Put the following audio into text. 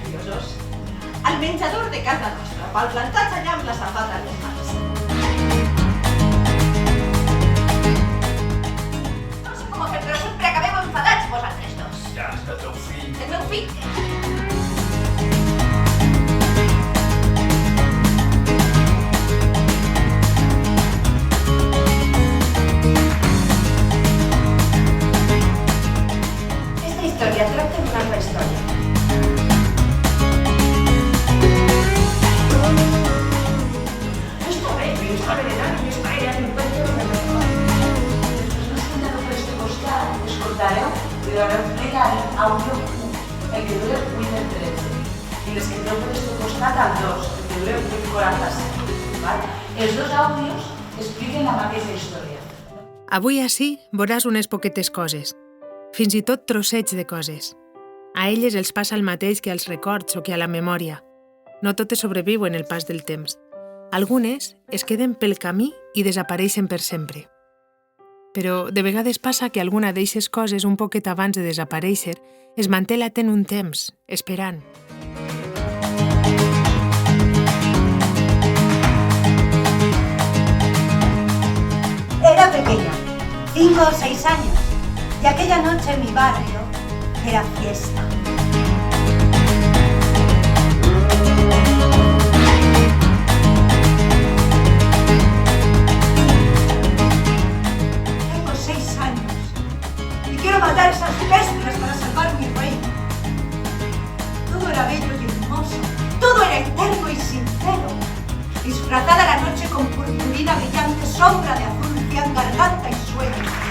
preciosos. Al menjador de casa nostra, pel plantatge allà amb la safata a les mans. No sé com ho fem, però sempre acabeu enfadats vosaltres dos. Ja, és el teu fill. El meu fill. Tracta d'una altra història. No està bé, yo estaba en edad, yo estaba en el cuento de la mejor. Després m'he sentat per este costat, escoltareu, i veureu plegar àudio 1, el que dura 8:13. I les que treu per este costat al 2, el que dura 8:47. Els dos àudios expliquen la mateixa història. Avui ací veuràs unes poquetes coses, fins i tot trossets de coses. A elles els passa el mateix que als records o que a la memòria. No totes sobreviuen el pas del temps. Algunes es queden pel camí i desapareixen per sempre. Però de vegades passa que alguna d'eixes coses un poquet abans de desaparèixer es manté latent un temps, esperant. Era pequeña, 5 o 6 años, y aquella noche en mi barrio era fiesta. Tengo 6 años y quiero matar esas bestias para salvar mi reino. Todo era bello y hermoso, todo era eterno y sincero. Disfrazada la noche con purpurina brillante, sombra de azul, garganta y sueño.